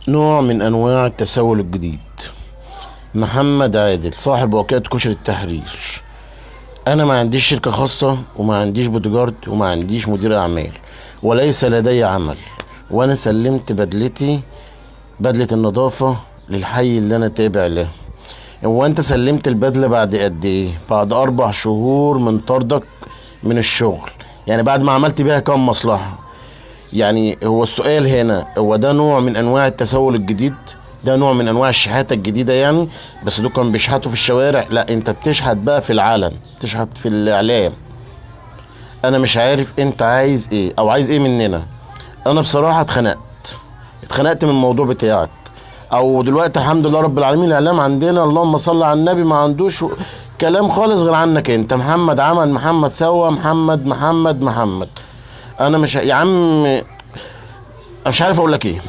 نوع من انواع التسول الجديد. محمد عادل صاحب وكالة كشري التحرير. انا ما عنديش شركة خاصة وما عنديش بوديجارد وما عنديش مدير اعمال وليس لدي عمل، وانا سلمت بدلتي، بدلة النظافة، للحي اللي انا تابع له. هو انت سلمت البدلة بعد قد ايه؟ بعد 4 شهور من طردك من الشغل. يعني بعد ما عملت بيها كام مصلحة؟ يعني هو السؤال هنا، هو ده نوع من انواع التسول الجديد؟ ده نوع من انواع الشحاتة الجديدة يعني؟ بس دول كانوا بيشحتوا في الشوارع، لا انت بتشحت بقى في العلن، بتشحت في الاعلام. انا مش عارف انت عايز ايه او عايز ايه مننا. انا بصراحة اتخنقت من الموضوع بتاعك. او دلوقتي الحمد لله رب العالمين الاعلام عندنا اللهم صل على النبي ما عندوش كلام خالص غير عنك انت. محمد عمل، محمد سوى، محمد. انا مش يا عم، مش عارف اقول لك ايه.